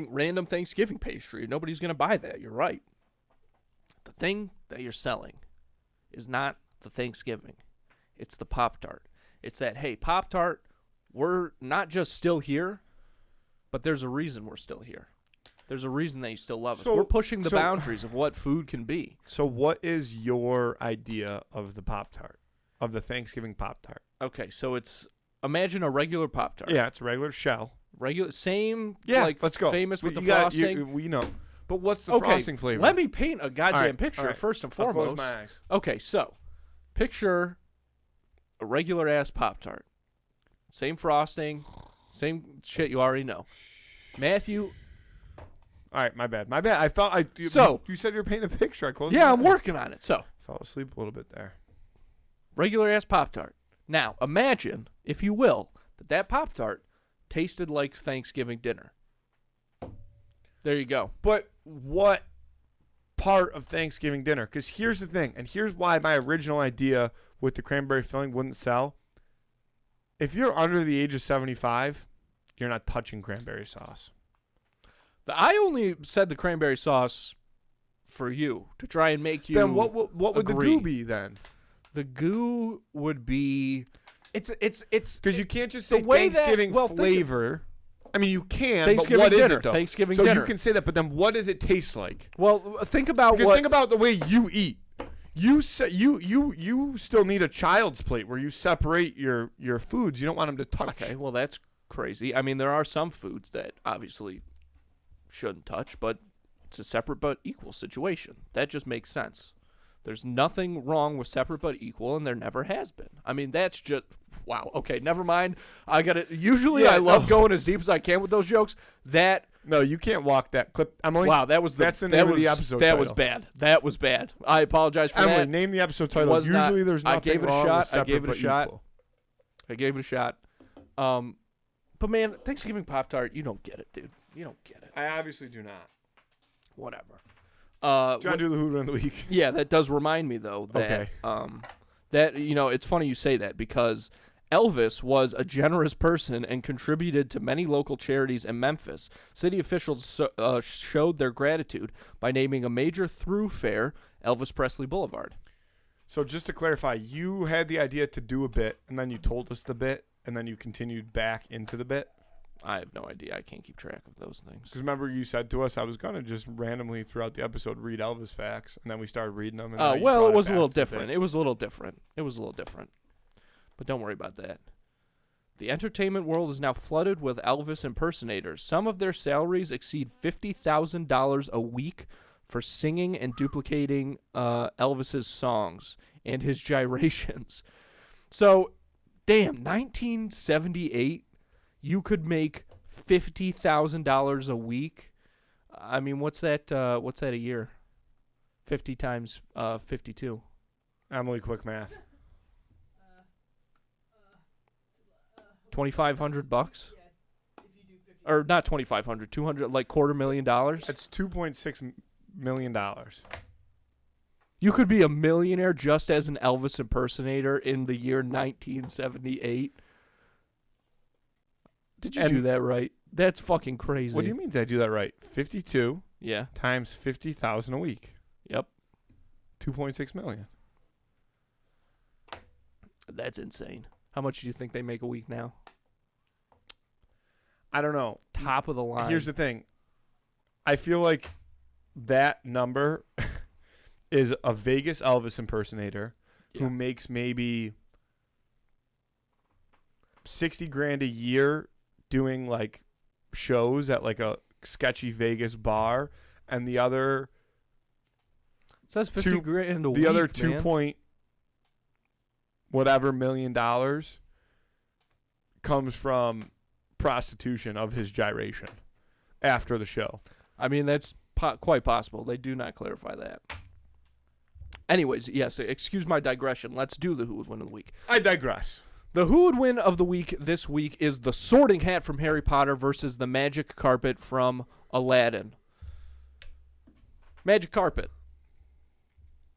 Speaker 1: random Thanksgiving pastry. Nobody's gonna buy that. You're right. The thing that you're selling is not the Thanksgiving. It's the Pop-Tart. It's that, hey, Pop-Tart, we're not just still here, but there's a reason we're still here. There's a reason that you still love us.
Speaker 2: So-
Speaker 1: We're pushing the
Speaker 2: so-
Speaker 1: boundaries of what food can be.
Speaker 2: So what is your idea of the Pop-Tart, of the Thanksgiving Pop-Tart?
Speaker 1: Okay, so imagine a regular Pop-Tart.
Speaker 2: Yeah, it's a regular shell.
Speaker 1: Same,
Speaker 2: Yeah,
Speaker 1: like,
Speaker 2: let's go.
Speaker 1: famous with
Speaker 2: You
Speaker 1: the
Speaker 2: got-
Speaker 1: frosting.
Speaker 2: we know. But what's the
Speaker 1: Okay,
Speaker 2: frosting flavor?
Speaker 1: let me paint a goddamn
Speaker 2: All right,
Speaker 1: picture
Speaker 2: all right.
Speaker 1: first and
Speaker 2: I'll
Speaker 1: foremost.
Speaker 2: close my eyes.
Speaker 1: Okay, so picture a regular ass Pop-Tart. Same frosting, same shit you already know. Matthew,
Speaker 2: All right, my bad. I thought
Speaker 1: So-
Speaker 2: you said you were painting a picture. I closed.
Speaker 1: yeah,
Speaker 2: my
Speaker 1: I'm
Speaker 2: eyes.
Speaker 1: working on it. So,
Speaker 2: Fell asleep a little bit there.
Speaker 1: regular ass Pop-Tart. Now, imagine, if you will, that Pop-Tart tasted like Thanksgiving dinner. There you go.
Speaker 2: But what part of Thanksgiving dinner? Because here's the thing, and here's why my original idea with the cranberry filling wouldn't sell. If you're under the age of 75, you're not touching cranberry sauce.
Speaker 1: I only said the cranberry sauce for you to try and make you.
Speaker 2: Then what would the
Speaker 1: agree.
Speaker 2: goo be then?
Speaker 1: The goo would be. It's
Speaker 2: Because you can't just
Speaker 1: The
Speaker 2: say
Speaker 1: way that-
Speaker 2: Thanksgiving
Speaker 1: well, think-
Speaker 2: flavor I mean, you can, but
Speaker 1: Thanksgiving
Speaker 2: what is
Speaker 1: dinner.
Speaker 2: it, though?
Speaker 1: Thanksgiving
Speaker 2: so
Speaker 1: dinner.
Speaker 2: you can say that, but then what does it taste like?
Speaker 1: Well, think about
Speaker 2: Because
Speaker 1: what.
Speaker 2: think about the way you eat. You still need a child's plate where you separate your foods. You don't want them to touch.
Speaker 1: Okay, well, that's crazy. I mean, there are some foods that obviously shouldn't touch, but it's a separate but equal situation. That just makes sense. There's nothing wrong with separate but equal, and there never has been. I mean, that's just wow. Okay, never mind. I got it. Usually,
Speaker 2: Yeah,
Speaker 1: I love
Speaker 2: no.
Speaker 1: going as deep as I can with those jokes.
Speaker 2: No, you can't walk that clip. Emily,
Speaker 1: Wow, that's
Speaker 2: the name of the episode
Speaker 1: That was
Speaker 2: title.
Speaker 1: bad. That was bad. I apologize for
Speaker 2: Emily,
Speaker 1: that.
Speaker 2: name the episode title.
Speaker 1: Was not-
Speaker 2: Usually, there's
Speaker 1: I
Speaker 2: nothing
Speaker 1: gave it a
Speaker 2: wrong
Speaker 1: shot.
Speaker 2: with separate
Speaker 1: I gave it a
Speaker 2: but
Speaker 1: shot.
Speaker 2: equal.
Speaker 1: I gave it a shot. But man, Thanksgiving Pop-tart, you don't get it, dude. You don't get it.
Speaker 2: I obviously do not.
Speaker 1: Whatever.
Speaker 2: Do you want to do the Hoot of the Week?
Speaker 1: Yeah, that does remind me though that
Speaker 2: Okay.
Speaker 1: that it's funny you say that because Elvis was a generous person and contributed to many local charities in Memphis. City officials showed their gratitude by naming a major thoroughfare Elvis Presley Boulevard.
Speaker 2: So just to clarify, you had the idea to do a bit, and then you told us the bit, and then you continued back into the bit.
Speaker 1: I have no idea. I can't keep track of those things.
Speaker 2: Because remember, you said to us, I was gonna just randomly throughout the episode read Elvis facts, and then we started reading them. And now
Speaker 1: Oh
Speaker 2: you
Speaker 1: well,
Speaker 2: brought
Speaker 1: it was a
Speaker 2: back
Speaker 1: little
Speaker 2: to the
Speaker 1: different.
Speaker 2: bit.
Speaker 1: It was a little different. It was a little different. But don't worry about that. The entertainment world is now flooded with Elvis impersonators. Some of their salaries exceed $50,000 a week for singing and duplicating Elvis's songs and his gyrations. So, damn, 1978, you could make $50,000 a week. I mean, what's that a year? 50 times 52.
Speaker 2: Emily, quick math.
Speaker 1: $2,500 or not 2,500, 200, like $250,000.
Speaker 2: That's $2.6 million.
Speaker 1: You could be a millionaire just as an Elvis impersonator in the year 1978. Did you do that right? That's fucking crazy.
Speaker 2: What do you mean? Did I do that right? 52
Speaker 1: Yeah.
Speaker 2: times 50,000 a week.
Speaker 1: Yep.
Speaker 2: 2.6 million.
Speaker 1: That's insane. How much do you think they make a week now?
Speaker 2: I don't know.
Speaker 1: Top of the line.
Speaker 2: Here's the thing. I feel like that number is a Vegas Elvis impersonator who makes maybe 60 grand a year doing like shows at like a sketchy Vegas bar, and the other
Speaker 1: It says 50 grand a week,
Speaker 2: the other
Speaker 1: man.
Speaker 2: 2 point whatever million dollars comes from prostitution of his gyration after the show.
Speaker 1: I mean, that's quite possible. They do not clarify that. Anyways, yes, excuse my digression. Let's do the Who Would Win of the Week.
Speaker 2: I digress.
Speaker 1: The Who Would Win of the Week this week is the Sorting Hat from Harry Potter versus the Magic Carpet from Aladdin. Magic Carpet.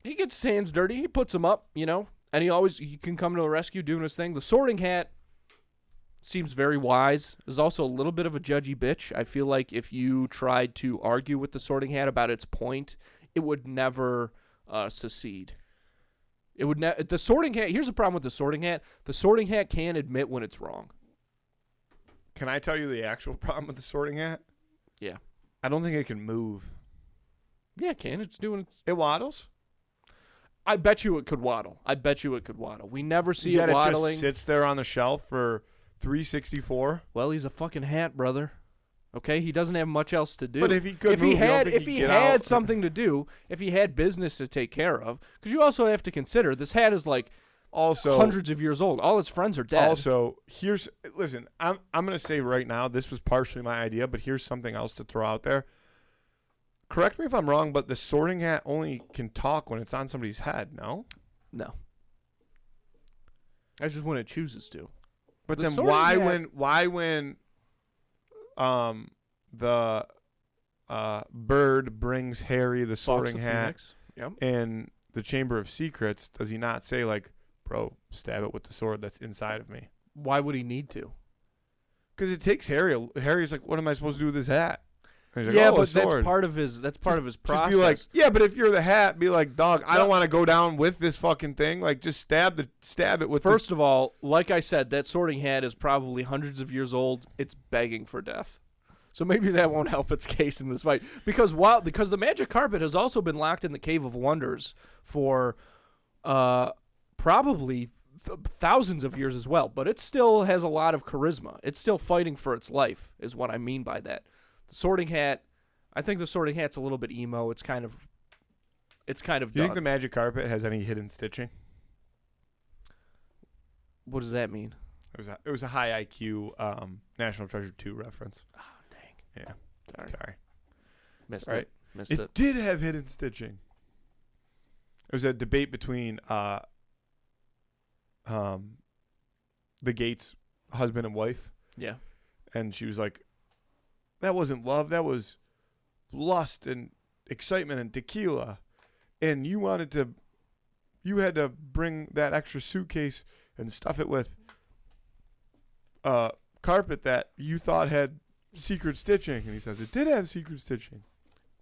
Speaker 1: He gets his hands dirty. He puts them up, and he can come to the rescue doing his thing. The Sorting Hat seems very wise. Is also a little bit of a judgy bitch. I feel like if you tried to argue with the Sorting Hat about its point, it would never secede. It would the Sorting Hat. Here's the problem with the Sorting Hat. The Sorting Hat can't admit when it's wrong.
Speaker 2: Can I tell you the actual problem with the Sorting Hat?
Speaker 1: Yeah.
Speaker 2: I don't think it can move.
Speaker 1: Yeah, it can. It's doing its.
Speaker 2: It waddles?
Speaker 1: I bet you it could waddle. We never see
Speaker 2: Yet
Speaker 1: it waddling.
Speaker 2: It just sits there on the shelf for 364.
Speaker 1: Well, he's a fucking hat, brother. Okay, he doesn't have much else to do.
Speaker 2: But if he could move,
Speaker 1: if he had something to do, if he had business to take care of, because you also have to consider this hat is like
Speaker 2: also
Speaker 1: hundreds of years old. All its friends are dead.
Speaker 2: Also, listen, I'm gonna say right now, this was partially my idea, but here's something else to throw out there. Correct me if I'm wrong, but the Sorting Hat only can talk when it's on somebody's head, no?
Speaker 1: No. That's just when it chooses to.
Speaker 2: But
Speaker 1: The
Speaker 2: then
Speaker 1: Sorting
Speaker 2: why when the bird brings Harry the Sorting
Speaker 1: Fox the
Speaker 2: Hat
Speaker 1: Phoenix. Yep.
Speaker 2: in the Chamber of Secrets, does he not say like, bro, stab it with the sword that's inside of me?
Speaker 1: Why would he need to?
Speaker 2: Because it takes Harry. Harry's like, what am I supposed to do with this hat? And he's like,
Speaker 1: Yeah,
Speaker 2: oh, a
Speaker 1: but that's
Speaker 2: sword.
Speaker 1: part of his. That's part of his process.
Speaker 2: Just be like, yeah, but if you're the hat, be like, dog, I don't want to go down with this fucking thing. Like, just stab it with.
Speaker 1: First of all, like I said, that sorting hat is probably hundreds of years old. It's begging for death. So maybe that won't help its case in this fight. Because the magic carpet has also been locked in the Cave of Wonders for probably thousands of years as well. But it still has a lot of charisma. It's still fighting for its life, is what I mean by that. The sorting hat, I think the sorting hat's a little bit emo. It's kind of
Speaker 2: Do you think
Speaker 1: done.
Speaker 2: the magic carpet has any hidden stitching?
Speaker 1: What does that mean?
Speaker 2: It was a high IQ National Treasure 2 reference.
Speaker 1: Oh, dang.
Speaker 2: Yeah.
Speaker 1: Sorry. Missed
Speaker 2: Right.
Speaker 1: it. Missed
Speaker 2: It
Speaker 1: it.
Speaker 2: did have hidden stitching. It was a debate between the Gates husband and wife,
Speaker 1: Yeah.
Speaker 2: and she was like, that wasn't love, that was lust and excitement and tequila, and you had to bring that extra suitcase and stuff it with carpet that you thought had secret stitching. And he says it did have secret stitching,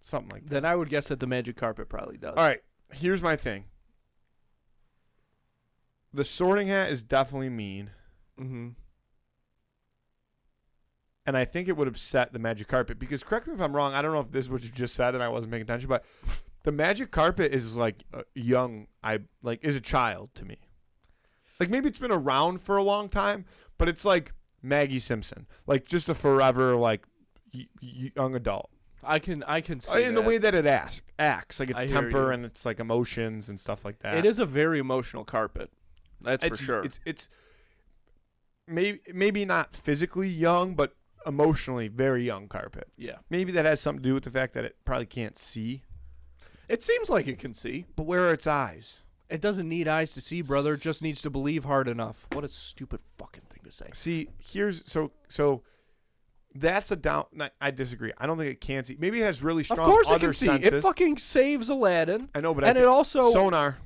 Speaker 2: something like that.
Speaker 1: Then I would guess that the magic carpet probably does.
Speaker 2: All right, here's my thing. The sorting hat is definitely mean,
Speaker 1: Mm-hmm.
Speaker 2: and I think it would upset the magic carpet because, correct me if I'm wrong, I don't know if this is what you just said and I wasn't paying attention, but the magic carpet is like is a child to me. Like, maybe it's been around for a long time, but it's like Maggie Simpson, like just a forever like young adult.
Speaker 1: I can see
Speaker 2: In
Speaker 1: that.
Speaker 2: the way that it acts, like its
Speaker 1: I hear
Speaker 2: temper
Speaker 1: you.
Speaker 2: and its like emotions and stuff like that.
Speaker 1: It is a very emotional carpet. That's for sure.
Speaker 2: It's maybe not physically young, but emotionally very young carpet.
Speaker 1: Yeah.
Speaker 2: Maybe that has something to do with the fact that it probably can't see.
Speaker 1: It seems like it can see.
Speaker 2: But where are its eyes?
Speaker 1: It doesn't need eyes to see, brother. It just needs to believe hard enough. What a stupid fucking thing to say.
Speaker 2: See, here's so that's a down. I disagree. I don't think it can see. Maybe it has really strong
Speaker 1: Of course it
Speaker 2: other
Speaker 1: can see.
Speaker 2: senses.
Speaker 1: It fucking saves Aladdin.
Speaker 2: I know, but
Speaker 1: And it also
Speaker 2: sonar.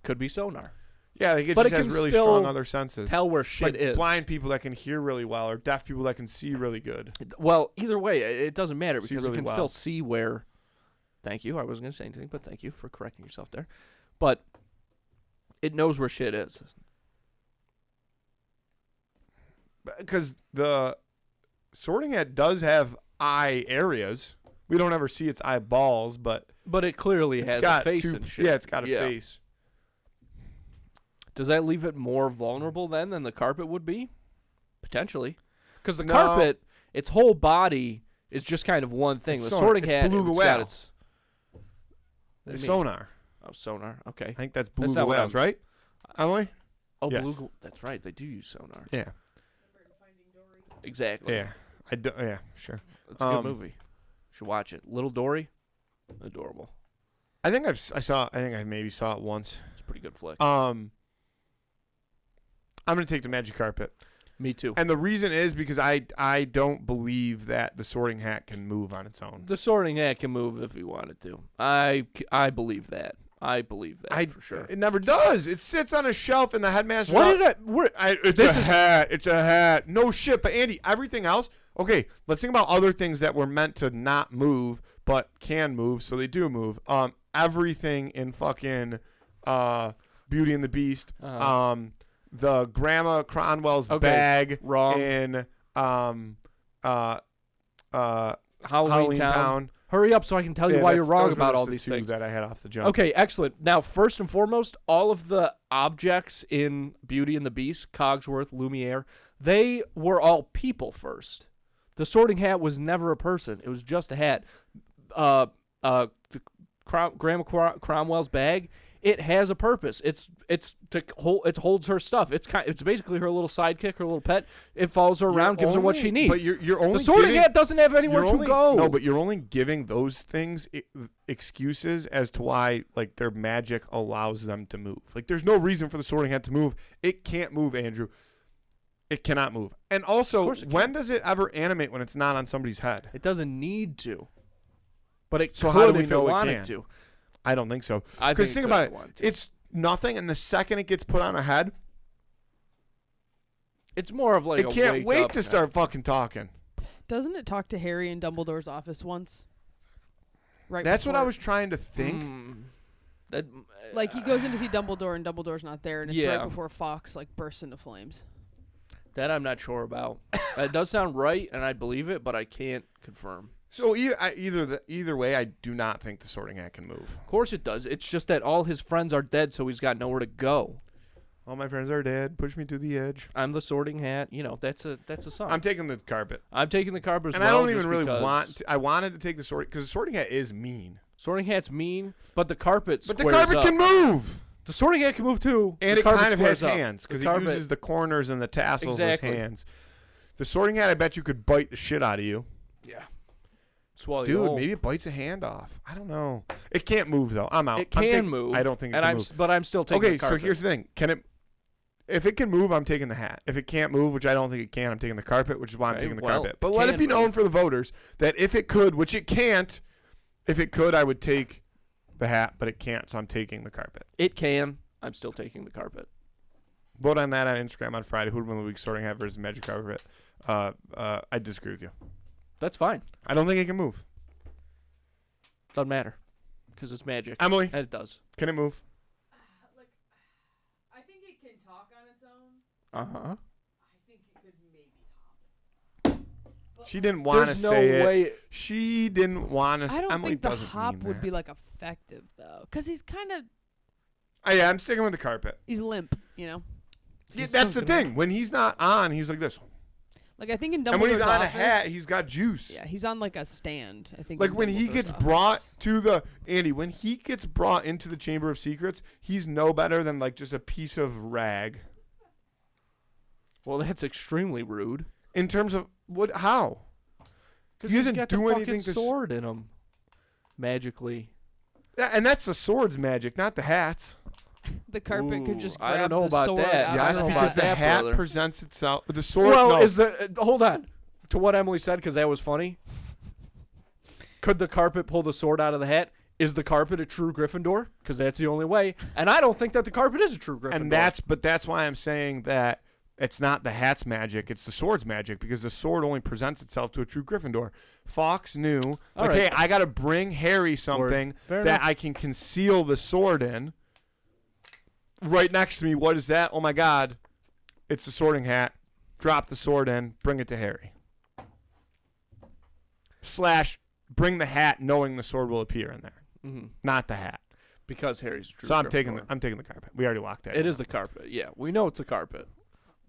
Speaker 1: could be sonar.
Speaker 2: Yeah, like it
Speaker 1: But
Speaker 2: just
Speaker 1: it
Speaker 2: has
Speaker 1: can
Speaker 2: really
Speaker 1: still
Speaker 2: strong other senses.
Speaker 1: Tell where shit
Speaker 2: like
Speaker 1: is.
Speaker 2: blind people that can hear really well, or deaf people that can see really good.
Speaker 1: Well, either way, it doesn't matter
Speaker 2: See
Speaker 1: because
Speaker 2: really
Speaker 1: it can
Speaker 2: well.
Speaker 1: still see where. Thank you. I wasn't going to say anything, but thank you for correcting yourself there. But it knows where shit is.
Speaker 2: Because the sorting hat does have eye areas. We don't ever see its eyeballs, but
Speaker 1: But it clearly
Speaker 2: it's
Speaker 1: has
Speaker 2: got
Speaker 1: a face
Speaker 2: two,
Speaker 1: and shit.
Speaker 2: yeah, it's got a face.
Speaker 1: Does that leave it more vulnerable then than the carpet would be? Potentially. Because the
Speaker 2: No.
Speaker 1: carpet, its whole body is just kind of one thing.
Speaker 2: It's
Speaker 1: The
Speaker 2: sonar.
Speaker 1: sorting
Speaker 2: It's
Speaker 1: hat,
Speaker 2: beluga
Speaker 1: it's
Speaker 2: whale.
Speaker 1: got its... What do
Speaker 2: It's
Speaker 1: you mean?
Speaker 2: sonar.
Speaker 1: Oh, sonar. Okay.
Speaker 2: I think that's
Speaker 1: That's
Speaker 2: beluga
Speaker 1: not what
Speaker 2: whales, right? Emily?
Speaker 1: Oh,
Speaker 2: Yes.
Speaker 1: beluga. That's right. They do use sonar.
Speaker 2: Yeah.
Speaker 1: Exactly.
Speaker 2: Yeah. Yeah, sure.
Speaker 1: It's a good movie. Should watch it. Little Dory, adorable.
Speaker 2: I think I maybe saw it once.
Speaker 1: It's a pretty good flick.
Speaker 2: I'm going to take the magic carpet.
Speaker 1: Me too.
Speaker 2: And the reason is because I don't believe that the sorting hat can move on its own.
Speaker 1: The sorting hat can move if he wanted to. I believe that. I believe that for sure.
Speaker 2: It never does. It sits on a shelf in the headmaster's
Speaker 1: What
Speaker 2: office.
Speaker 1: did I?
Speaker 2: It's a hat. It's a hat. No shit. But Andy, everything else. Okay, let's think about other things that were meant to not move but can move, so they do move. Everything in fucking Beauty and the Beast.
Speaker 1: Uh-huh.
Speaker 2: The Grandma Cronwell's
Speaker 1: Okay,
Speaker 2: bag
Speaker 1: wrong.
Speaker 2: in
Speaker 1: Halloween Town. Hurry up so I can tell you
Speaker 2: Yeah,
Speaker 1: why you're
Speaker 2: those
Speaker 1: wrong
Speaker 2: were
Speaker 1: about
Speaker 2: just
Speaker 1: all
Speaker 2: the
Speaker 1: these
Speaker 2: two
Speaker 1: things.
Speaker 2: that I had off the jump.
Speaker 1: Okay, excellent. Now, first and foremost, all of the objects in Beauty and the Beast, Cogsworth, Lumiere, they were all people first. The sorting hat was never a person. It was just a hat. Grandma Cromwell's bag, it has a purpose. It holds her stuff. It's basically her little sidekick, her little pet. It follows her around, gives her what she needs.
Speaker 2: But you're only
Speaker 1: the sorting
Speaker 2: giving,
Speaker 1: hat doesn't have anywhere
Speaker 2: you're
Speaker 1: to
Speaker 2: only,
Speaker 1: go.
Speaker 2: No, but you're only giving those things excuses as to why like their magic allows them to move. Like there's no reason for the sorting hat to move. It can't move, Andrew. It cannot move. And also, when does it ever animate when it's not on somebody's head?
Speaker 1: It doesn't need to. But it
Speaker 2: So
Speaker 1: could
Speaker 2: how do we
Speaker 1: if
Speaker 2: know
Speaker 1: it
Speaker 2: it
Speaker 1: wanted
Speaker 2: can?
Speaker 1: to.
Speaker 2: I don't think so.
Speaker 1: I
Speaker 2: Because
Speaker 1: think
Speaker 2: think about it. It's nothing, and the second it gets put on a head,
Speaker 1: It's more of like
Speaker 2: it
Speaker 1: a
Speaker 2: can't
Speaker 1: wake
Speaker 2: wait
Speaker 1: up
Speaker 2: to start fucking talking.
Speaker 3: Doesn't it talk to Harry in Dumbledore's office once? Right.
Speaker 2: That's what I
Speaker 3: before-
Speaker 2: was trying to think.
Speaker 1: That
Speaker 3: Like he goes in to see Dumbledore and Dumbledore's not there, and it's
Speaker 1: Yeah.
Speaker 3: right before Fox like bursts into flames.
Speaker 1: that I'm not sure about. It does sound right, and I believe it, but I can't confirm.
Speaker 2: So either way, I do not think the Sorting Hat can move.
Speaker 1: Of course it does. It's just that all his friends are dead, so he's got nowhere to go.
Speaker 2: All my friends are dead. Push me to the edge.
Speaker 1: I'm the Sorting Hat. You know, that's a song.
Speaker 2: I'm taking the carpet.
Speaker 1: I'm taking the carpet as
Speaker 2: And
Speaker 1: well.
Speaker 2: I don't
Speaker 1: just
Speaker 2: even really
Speaker 1: because
Speaker 2: want to. I wanted to take the Sorting because the Sorting Hat is mean.
Speaker 1: Sorting Hat's mean, but the carpet
Speaker 2: But the
Speaker 1: squares
Speaker 2: carpet
Speaker 1: up.
Speaker 2: can move.
Speaker 1: The Sorting Hat can move too.
Speaker 2: And
Speaker 1: The
Speaker 2: it
Speaker 1: carpet
Speaker 2: kind of has
Speaker 1: squares up.
Speaker 2: hands because
Speaker 1: The
Speaker 2: it
Speaker 1: carpet-
Speaker 2: uses the corners and the tassels
Speaker 1: Exactly.
Speaker 2: as hands. The Sorting Hat, I bet you could bite the shit out of you.
Speaker 1: Yeah. Swallow you
Speaker 2: Dude,
Speaker 1: whole.
Speaker 2: maybe it bites a hand off. I don't know. It can't move though. I'm out.
Speaker 1: It can move.
Speaker 2: I don't think it
Speaker 1: and
Speaker 2: can
Speaker 1: I'm
Speaker 2: move.
Speaker 1: but I'm still taking
Speaker 2: Okay,
Speaker 1: the carpet.
Speaker 2: so here's the thing. Can it? If it can move, I'm taking the hat. If it can't move, which I don't think it can, I'm taking the carpet, which is why I'm
Speaker 1: Okay,
Speaker 2: taking the
Speaker 1: well,
Speaker 2: carpet. But
Speaker 1: it
Speaker 2: let it
Speaker 1: can
Speaker 2: be known
Speaker 1: move.
Speaker 2: for the voters that if it could, which it can't, if it could, I would take the hat, but it can't, so I'm taking the carpet.
Speaker 1: It can. I'm still taking the carpet.
Speaker 2: Vote on that on Instagram on Friday. Who would win the week Sorting Hat versus Magic Carpet? I disagree with you.
Speaker 1: That's fine.
Speaker 2: I don't think it can move.
Speaker 1: Doesn't matter because it's magic.
Speaker 2: Emily,
Speaker 1: And it does.
Speaker 2: can it move?
Speaker 3: Like, I think it can talk on its own.
Speaker 1: Uh-huh.
Speaker 3: I think it could maybe hop.
Speaker 2: She didn't want to
Speaker 1: There's no
Speaker 2: say it.
Speaker 1: way.
Speaker 2: She didn't want to.
Speaker 3: I don't
Speaker 2: Emily
Speaker 3: think the
Speaker 2: doesn't
Speaker 3: hop
Speaker 2: mean
Speaker 3: would
Speaker 2: that.
Speaker 3: be like effective though, because he's kind of
Speaker 2: Yeah, I'm sticking with the carpet.
Speaker 3: he's limp, you know.
Speaker 2: Yeah,
Speaker 1: He's
Speaker 2: that's the
Speaker 1: still gonna-
Speaker 2: thing. When he's not on, he's like this.
Speaker 3: Like I think in Dumbledore's
Speaker 2: And when he's on a
Speaker 3: office,
Speaker 2: hat, he's got juice.
Speaker 3: yeah, he's on like a stand. I think.
Speaker 2: Like
Speaker 3: in
Speaker 2: when he
Speaker 3: Dumbledore's
Speaker 2: gets
Speaker 3: office.
Speaker 2: brought to the Andy, when he gets brought into the Chamber of Secrets, he's no better than like just a piece of rag.
Speaker 1: Well, that's extremely rude.
Speaker 2: In terms of what? How?
Speaker 1: Because
Speaker 2: He
Speaker 1: he's
Speaker 2: doesn't
Speaker 1: got
Speaker 2: do
Speaker 1: the fucking
Speaker 2: anything to
Speaker 1: sword in him. Magically.
Speaker 2: Yeah, and that's the sword's magic, not the hats.
Speaker 3: The carpet could
Speaker 1: Ooh,
Speaker 3: just
Speaker 1: I
Speaker 3: grab
Speaker 1: don't know
Speaker 3: the
Speaker 1: about
Speaker 3: sword
Speaker 1: that.
Speaker 3: out
Speaker 1: Yeah, I
Speaker 2: Yes,
Speaker 3: of
Speaker 1: don't
Speaker 3: the
Speaker 1: know
Speaker 2: because
Speaker 1: about
Speaker 2: the
Speaker 1: that,
Speaker 2: hat
Speaker 1: brother.
Speaker 2: presents itself. The sword.
Speaker 1: Well,
Speaker 2: no.
Speaker 1: is the hold on to what Emily said because that was funny. Could the carpet pull the sword out of the hat? Is the carpet a true Gryffindor? Because that's the only way. And I don't think that the carpet is a true Gryffindor.
Speaker 2: And that's why I'm saying that it's not the hat's magic, it's the sword's magic, because the sword only presents itself to a true Gryffindor. Fox knew,
Speaker 1: All
Speaker 2: like,
Speaker 1: right.
Speaker 2: hey, I got to bring Harry something
Speaker 1: Fair
Speaker 2: that
Speaker 1: enough.
Speaker 2: I can conceal the sword in. Right next to me, what is that? Oh my God, it's the Sorting Hat. Drop the sword in, bring it to Harry. / bring the hat, knowing the sword will appear in there, not the hat.
Speaker 1: Because Harry's a true
Speaker 2: So I'm
Speaker 1: Gryffindor.
Speaker 2: taking the carpet. We already locked that.
Speaker 1: It
Speaker 2: in.
Speaker 1: is the carpet. Yeah, we know it's a carpet.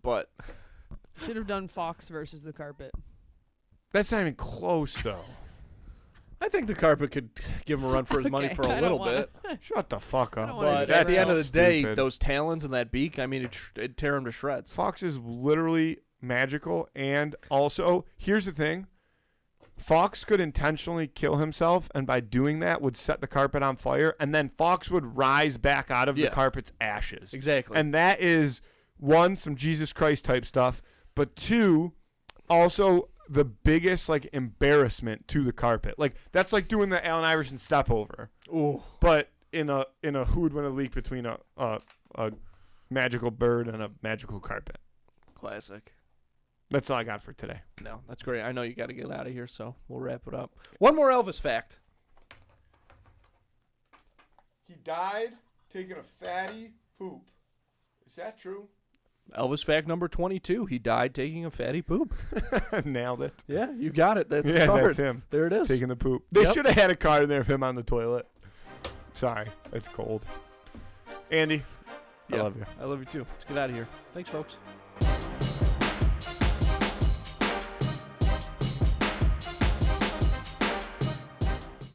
Speaker 1: But
Speaker 3: Should have done Fox versus the carpet.
Speaker 2: That's not even close, though.
Speaker 1: I think the carpet could give him a run for his money
Speaker 3: Okay,
Speaker 1: for a
Speaker 3: I don't
Speaker 1: little
Speaker 3: wanna-
Speaker 1: bit.
Speaker 2: Shut the fuck
Speaker 3: I
Speaker 2: up.
Speaker 3: don't wanna
Speaker 1: But
Speaker 3: do
Speaker 1: at
Speaker 3: that.
Speaker 1: the end of the
Speaker 2: That's
Speaker 1: day,
Speaker 2: stupid.
Speaker 1: those talons and that beak, I mean, it'd tear him to shreds.
Speaker 2: Fox is literally magical, and also, here's the thing. Fox could intentionally kill himself, and by doing that would set the carpet on fire, and then Fox would rise back out of
Speaker 1: Yeah.
Speaker 2: the carpet's ashes.
Speaker 1: Exactly.
Speaker 2: And that is, one, some Jesus Christ type stuff, but two, also the biggest like embarrassment to the carpet. Like that's like doing the Allen Iverson step over,
Speaker 1: Ooh.
Speaker 2: but in a who would win of the week between a magical bird and a magical carpet.
Speaker 1: Classic.
Speaker 2: That's all I got for today.
Speaker 1: No, that's great. I know you got to get out of here, so we'll wrap it up. One more Elvis fact.
Speaker 2: He died taking a fatty poop. Is that true?
Speaker 1: Elvis fact number 22. He died taking a fatty poop.
Speaker 2: Nailed it.
Speaker 1: Yeah, you got it. That's the
Speaker 2: Yeah,
Speaker 1: card.
Speaker 2: that's him
Speaker 1: There it is.
Speaker 2: taking the poop. They
Speaker 1: Yep.
Speaker 2: should have had a card in there of him on the toilet. Sorry, it's cold. Andy, I
Speaker 1: Yeah.
Speaker 2: love you.
Speaker 1: I love you too. Let's get out of here. Thanks, folks.